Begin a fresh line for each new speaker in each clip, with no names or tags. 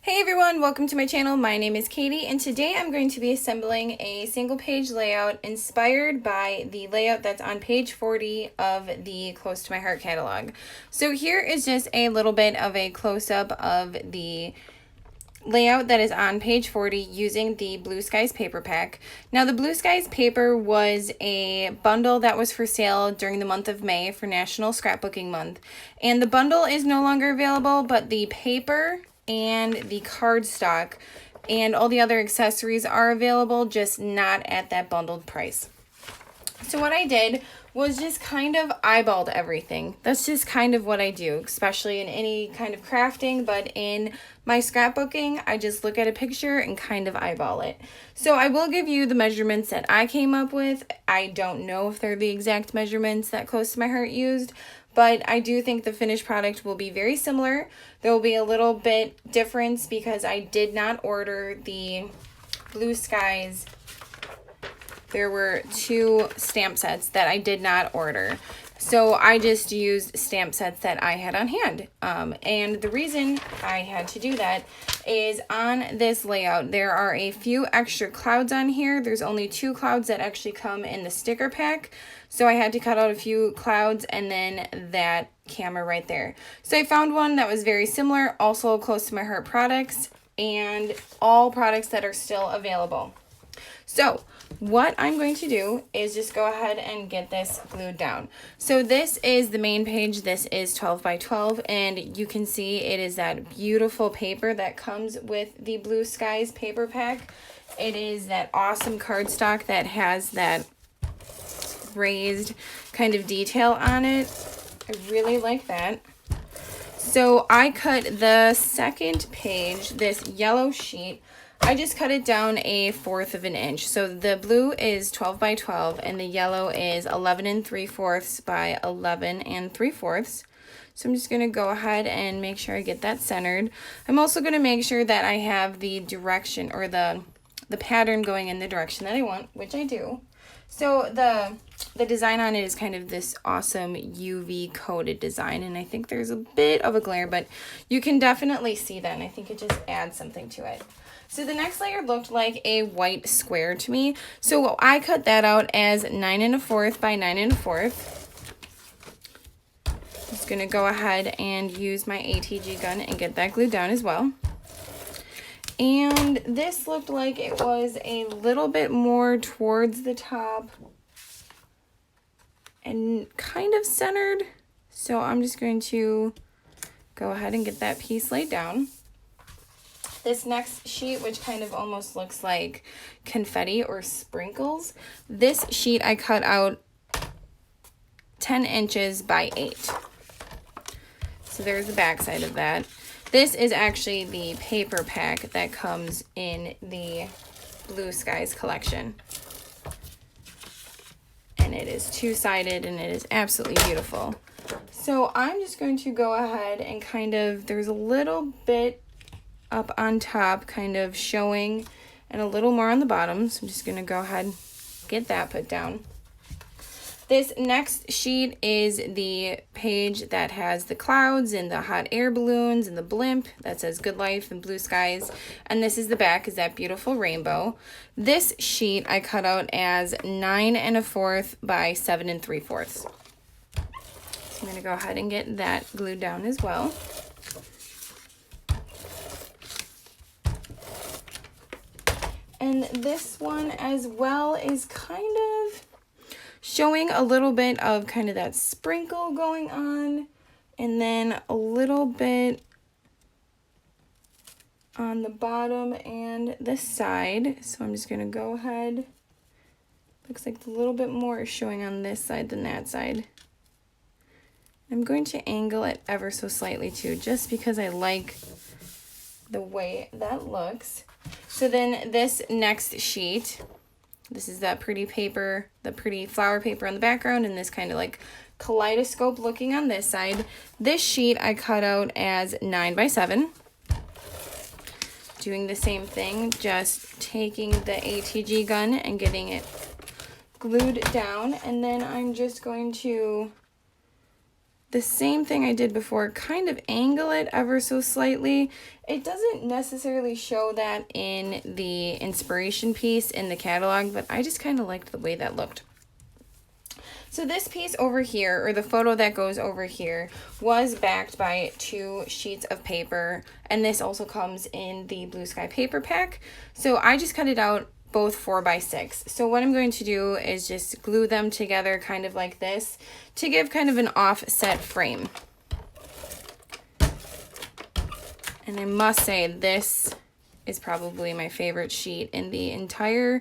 Hey everyone, welcome to my channel. My name is Katie and today I'm going to be assembling a single page layout inspired by the layout that's on page 40 of the Close to My Heart catalog. So here is just a little bit of a close-up of the layout that is on page 40 using the Blue Skies paper pack. Now the Blue Skies paper was a bundle that was for sale during the month of May for National Scrapbooking Month. And the bundle is no longer available, but the paper and the cardstock and all the other accessories are available, just not at that bundled price. So what I did was just kind of eyeballed everything. That's just kind of what I do, especially in any kind of crafting, but in my scrapbooking, I just look at a picture and kind of eyeball it. So I will give you the measurements that I came up with. I don't know if they're the exact measurements that Close to My Heart used, but I do think the finished product will be very similar. There will be a little bit difference because I did not order the Blue Skies. There were 2 stamp sets that I did not order. So I just used stamp sets that I had on hand. And the reason I had to do that is on this layout, there are a few extra clouds on here. There's only 2 clouds that actually come in the sticker pack. So I had to cut out a few clouds and then that camera right there. So I found one that was very similar, also Close to My Heart products, and all products that are still available. So what I'm going to do is just go ahead and get this glued down. So this is the main page. This is 12 by 12 and you can see it is that beautiful paper that comes with the Blue Skies paper pack. It is that awesome cardstock that has that raised kind of detail on it. I really like that. So I cut the second page, this yellow sheet, I just cut it down 1/4 of an inch. So the blue is 12 by 12 and the yellow is 11 3/4 by 11 3/4. So I'm just going to go ahead and make sure I get that centered. I'm also going to make sure that I have the direction or the pattern going in the direction that I want, which I do. So the design on it is kind of this awesome UV coated design, and I think there's a bit of a glare, but you can definitely see that, and I think it just adds something to it. So the next layer looked like a white square to me. So I cut that out as 9 1/4 by 9 1/4. Just gonna go ahead and use my ATG gun and get that glued down as well. And this looked like it was a little bit more towards the top and kind of centered. So I'm just going to go ahead and get that piece laid down. This next sheet, which kind of almost looks like confetti or sprinkles, this sheet I cut out 10 inches by 8. So there's the back side of that. This is actually the paper pack that comes in the Blue Skies collection. And it is 2-sided and it is absolutely beautiful. So I'm just going to go ahead and kind of, there's a little bit up on top kind of showing and a little more on the bottom. So I'm just going to go ahead and get that put down. This next sheet is the page that has the clouds and the hot air balloons and the blimp that says Good Life and Blue Skies. And this is the back, is that beautiful rainbow. This sheet I cut out as 9 1/4 by 7 3/4. So I'm going to go ahead and get that glued down as well. And this one as well is kind of showing a little bit of kind of that sprinkle going on, and then a little bit on the bottom and this side. So I'm just going to go ahead. Looks like a little bit more is showing on this side than that side. I'm going to angle it ever so slightly too, just because I like the way that looks. So then this next sheet, this is that pretty paper, the pretty flower paper on the background, and this kind of like kaleidoscope looking on this side. This sheet I cut out as 9 by 7. Doing the same thing, just taking the ATG gun and getting it glued down, and then I'm just going to the same thing I did before, kind of angle it ever so slightly. It doesn't necessarily show that in the inspiration piece in the catalog, but I just kind of liked the way that looked. So this piece over here, or the photo that goes over here, was backed by 2 sheets of paper, and this also comes in the Blue Sky paper pack. So I just cut it out both 4x6. So what I'm going to do is just glue them together kind of like this to give kind of an offset frame. And I must say, this is probably my favorite sheet in the entire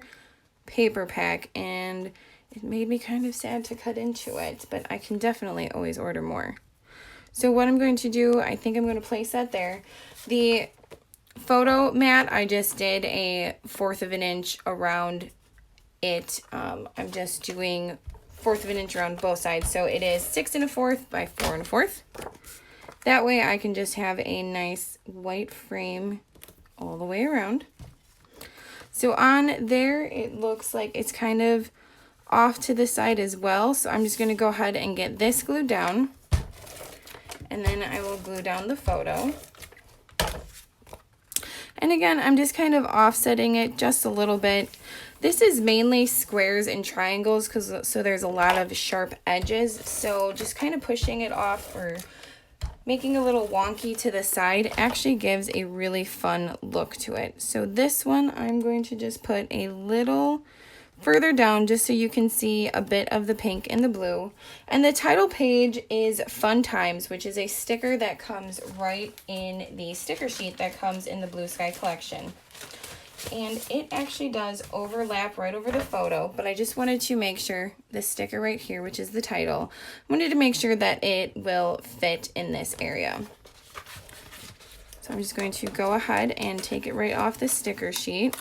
paper pack, and it made me kind of sad to cut into it, but I can definitely always order more. So what I'm going to do, I think I'm going to place that there. The photo mat, I just did a 1/4 of an inch around it. I'm just doing 1/4 of an inch around both sides, so it is 6 1/4 by 4 1/4. That way I can just have a nice white frame all the way around. So on there, it looks like it's kind of off to the side as well, so I'm just going to go ahead and get this glued down, and then I will glue down the photo. And again, I'm just kind of offsetting it just a little bit. This is mainly squares and triangles, so there's a lot of sharp edges, so just kind of pushing it off or making a little wonky to the side actually gives a really fun look to it. So this one, I'm going to just put a little further down just so you can see a bit of the pink and the blue. And the title page is Fun Times, which is a sticker that comes right in the sticker sheet that comes in the Blue Sky collection. And it actually does overlap right over the photo, but I just wanted to make sure the sticker right here, which is the title, I wanted to make sure that it will fit in this area. So I'm just going to go ahead and take it right off the sticker sheet.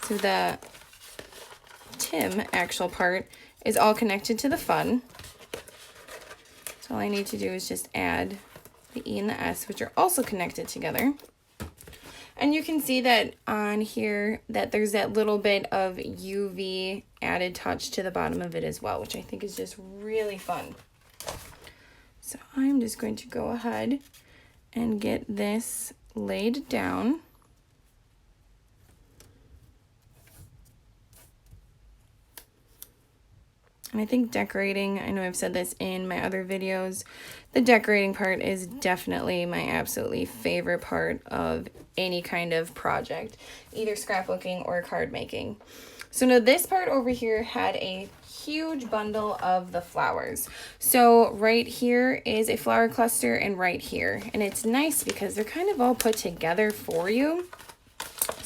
So the Tim actual part is all connected to the fun. So all I need to do is just add the E and the S, which are also connected together. And you can see that on here that there's that little bit of UV added touch to the bottom of it as well, which I think is just really fun. So I'm just going to go ahead and get this laid down. And I think decorating, I know I've said this in my other videos, the decorating part is definitely my absolutely favorite part of any kind of project, either scrapbooking or card making. So now this part over here had a huge bundle of the flowers. So right here is a flower cluster and right here. And it's nice because they're kind of all put together for you.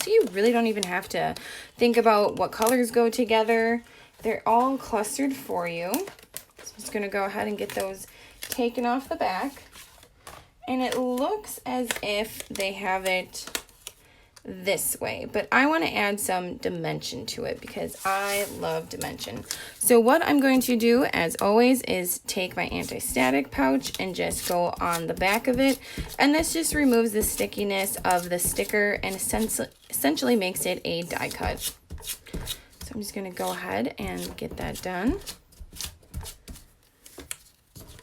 So you really don't even have to think about what colors go together. They're all clustered for you. So I'm just going to go ahead and get those taken off the back. And it looks as if they have it this way, but I want to add some dimension to it because I love dimension. So what I'm going to do, as always, is take my anti-static pouch and just go on the back of it. And this just removes the stickiness of the sticker and essentially makes it a die cut. So I'm just going to go ahead and get that done.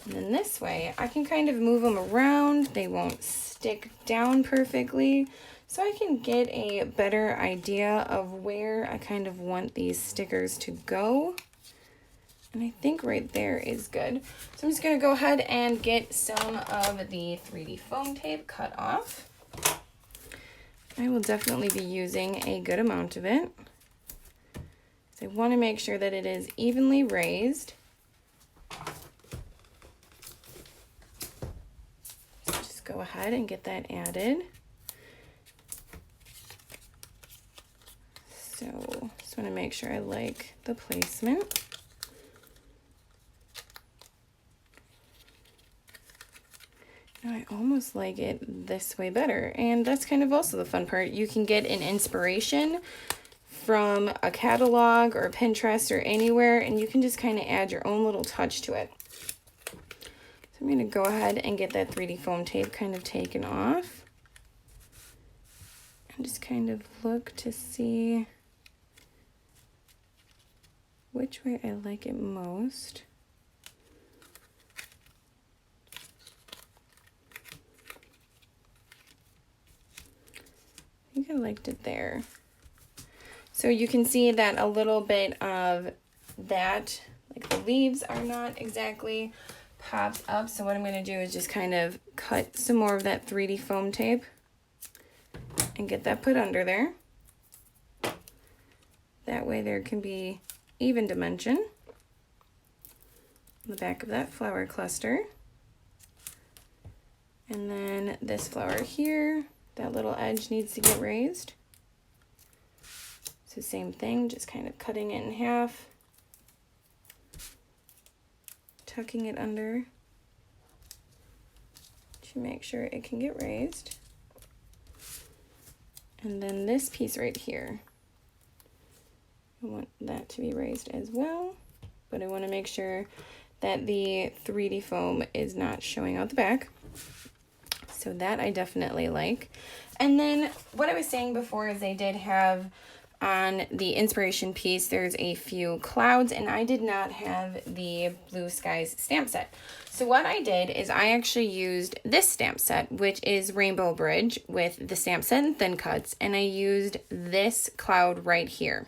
And then this way, I can kind of move them around. They won't stick down perfectly. So I can get a better idea of where I kind of want these stickers to go. And I think right there is good. So I'm just going to go ahead and get some of the 3D foam tape cut off. I will definitely be using a good amount of it. So I want to make sure that it is evenly raised. So just go ahead and get that added. So just want to make sure I like the placement. Now I almost like it this way better. And that's kind of also the fun part. You can get an inspiration from a catalog or Pinterest or anywhere, and you can just kind of add your own little touch to it. So I'm going to go ahead and get that 3D foam tape kind of taken off. And just kind of look to see which way I like it most. I liked it there. So you can see that a little bit of that, like the leaves are not exactly popped up. So what I'm going to do is just kind of cut some more of that 3D foam tape and get that put under there. That way there can be even dimension on the back of that flower cluster. And then this flower here, that little edge needs to get raised. So same thing, just kind of cutting it in half, tucking it under to make sure it can get raised. And then this piece right here, I want that to be raised as well, but I want to make sure that the 3D foam is not showing out the back. So that I definitely like. And then what I was saying before is they did have on the inspiration piece, there's a few clouds, and I did not have the Blue Skies stamp set. So what I did is I actually used this stamp set, which is Rainbow Bridge with the stamp set and thin cuts, and I used this cloud right here.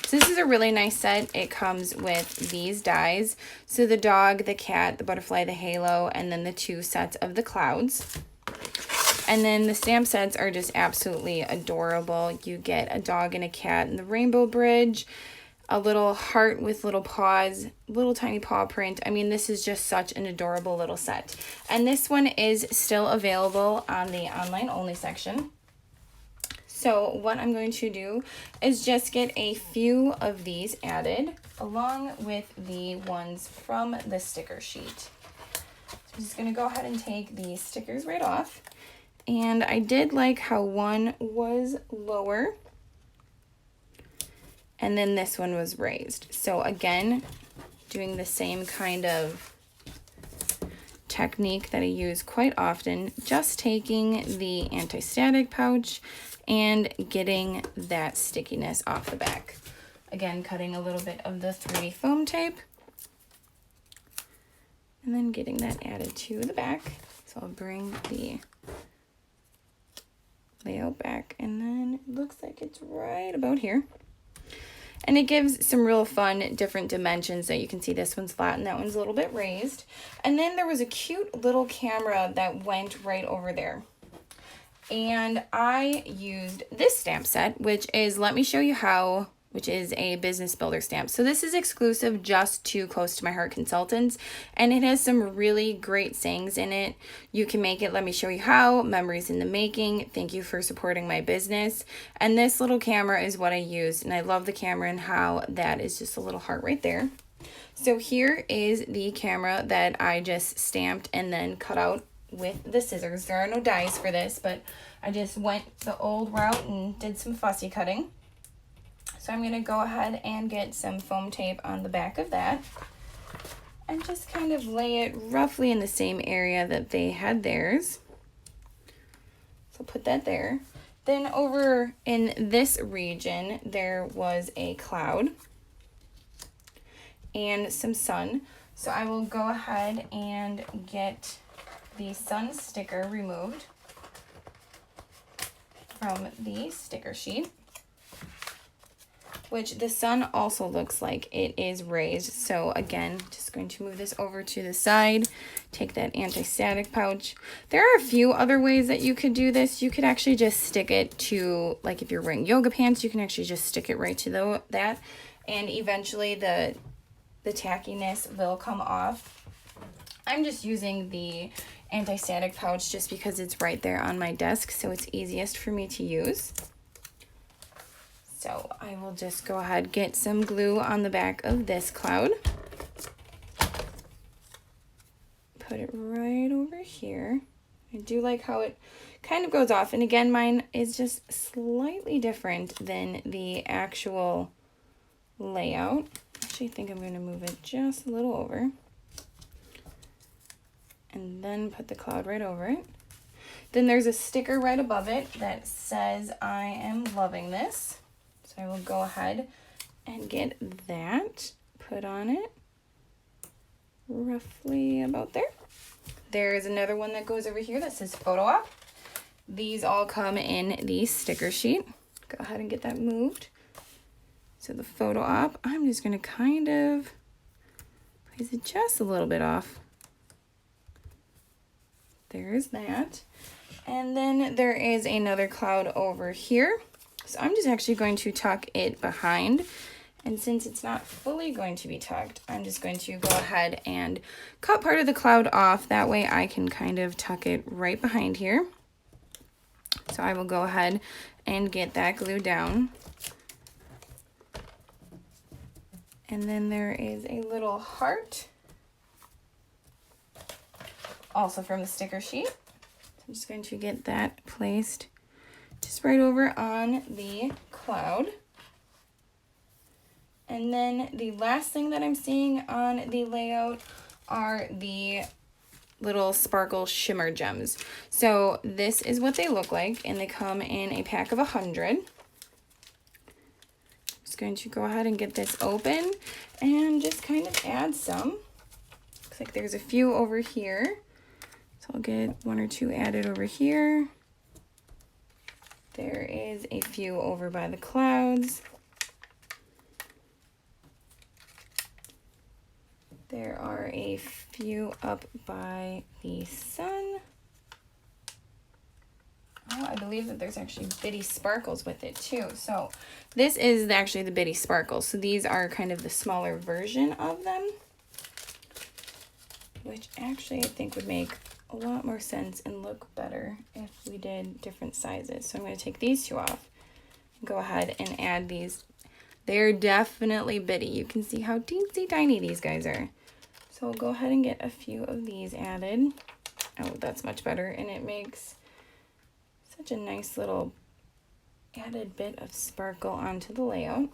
So this is a really nice set. It comes with these dies. So the dog, the cat, the butterfly, the halo, and then the 2 sets of the clouds. And then the stamp sets are just absolutely adorable. You get a dog and a cat in the Rainbow Bridge, a little heart with little paws, little tiny paw print. I mean, this is just such an adorable little set. And this one is still available on the online only section. So what I'm going to do is just get a few of these added along with the ones from the sticker sheet. So I'm just going to go ahead and take the stickers right off. And I did like how one was lower and then this one was raised. So again, doing the same kind of technique that I use quite often, just taking the anti-static pouch and getting that stickiness off the back. Again, cutting a little bit of the 3D foam tape and then getting that added to the back. So I'll bring the layout back, and then it looks like it's right about here. And it gives some real fun different dimensions that you can see. This one's flat and that one's a little bit raised. And then there was a cute little camera that went right over there. And I used this stamp set, which is Let Me Show You How, which is a business builder stamp. So this is exclusive just to Close to My Heart consultants, and it has some really great sayings in it. You can make it, let me show you how, memories in the making, thank you for supporting my business. And this little camera is what I used, and I love the camera and how that is just a little heart right there. So here is the camera that I just stamped and then cut out with the scissors. There are no dies for this, but I just went the old route and did some fussy cutting. So I'm going to go ahead and get some foam tape on the back of that and just kind of lay it roughly in the same area that they had theirs. So put that there. Then over in this region, there was a cloud and some sun. So I will go ahead and get the sun sticker removed from the sticker sheet, which the sun also looks like it is raised. So again, just going to move this over to the side, take that anti-static pouch. There are a few other ways that you could do this. You could actually just stick it to, like if you're wearing yoga pants, you can actually just stick it right to that, and eventually the tackiness will come off. I'm just using the anti-static pouch just because it's right there on my desk, so it's easiest for me to use. So I will just go ahead, get some glue on the back of this cloud. Put it right over here. I do like how it kind of goes off. And again, mine is just slightly different than the actual layout. Actually, I think I'm going to move it just a little over. And then put the cloud right over it. Then there's a sticker right above it that says, I am loving this. So I will go ahead and get that put on it roughly about there. There's another one that goes over here that says photo op. these all come in the sticker sheet. Go ahead and get that moved. So the photo op, I'm just gonna kind of place it just a little bit off. There's that. And then there is another cloud over here. So I'm just actually going to tuck it behind. And since it's not fully going to be tucked, I'm just going to go ahead and cut part of the cloud off. That way I can kind of tuck it right behind here. So I will go ahead and get that glued down. And then there is a little heart, also from the sticker sheet. So I'm just going to get that placed just right over on the cloud. And then the last thing that I'm seeing on the layout are the little sparkle shimmer gems. So this is what they look like, and they come in a pack of 100. Just going to go ahead and get this open and just kind of add some. Looks like there's a few over here. So I'll get 1 or 2 added over here. There is a few over by the clouds. There are a few up by the sun. Oh, I believe that there's actually bitty sparkles with it too. So this is actually the bitty sparkles. So these are kind of the smaller version of them, which actually I think would make a lot more sense and look better if we did different sizes. So I'm going to take these 2 off and go ahead and add these. They're definitely bitty. You can see how teensy tiny these guys are. So we'll go ahead and get a few of these added. Oh, that's much better, and it makes such a nice little added bit of sparkle onto the layout.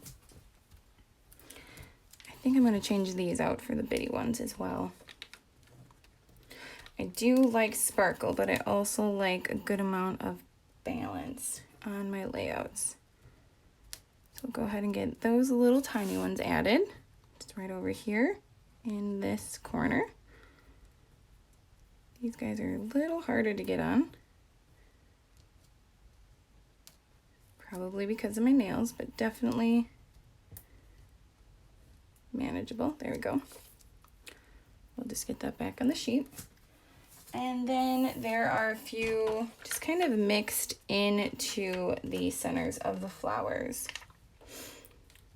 I think I'm going to change these out for the bitty ones as well. I do like sparkle, but I also like a good amount of balance on my layouts. So we'll go ahead and get those little tiny ones added, just right over here in this corner. These guys are a little harder to get on. Probably because of my nails, but definitely manageable. There we go. We'll just get that back on the sheet. And then there are a few just kind of mixed into the centers of the flowers.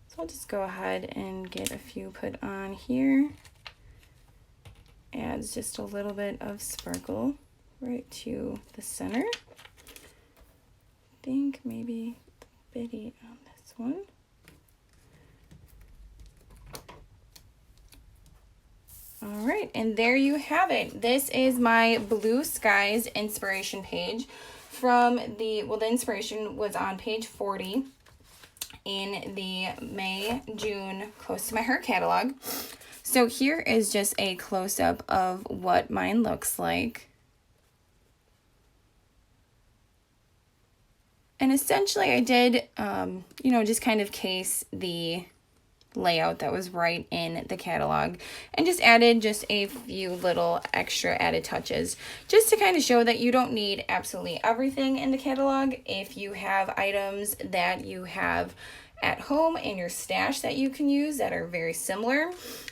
So I'll just go ahead and get a few put on here. Adds just a little bit of sparkle right to the center. I think maybe the bitty on this one. All right, and there you have it. This is my Blue Skies inspiration page from the inspiration was on page 40 in the May-June Close to My Heart catalog. So here is just a close-up of what mine looks like. And essentially I did, just kind of case the layout that was right in the catalog and just added just a few little extra added touches just to kind of show that you don't need absolutely everything in the catalog. If you have items that you have at home in your stash that you can use that are very similar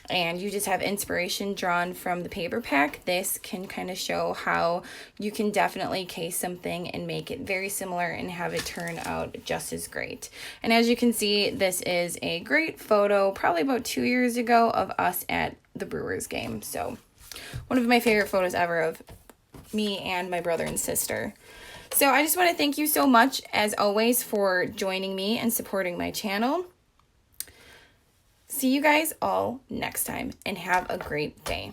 and you just have inspiration drawn from the paper pack, this can kind of show how you can definitely case something and make it very similar and have it turn out just as great. And as you can see, this is a great photo probably about 2 years ago of us at the Brewers game. So one of my favorite photos ever of me and my brother and sister. So I just want to thank you so much, as always, for joining me and supporting my channel. See you guys all next time, and have a great day.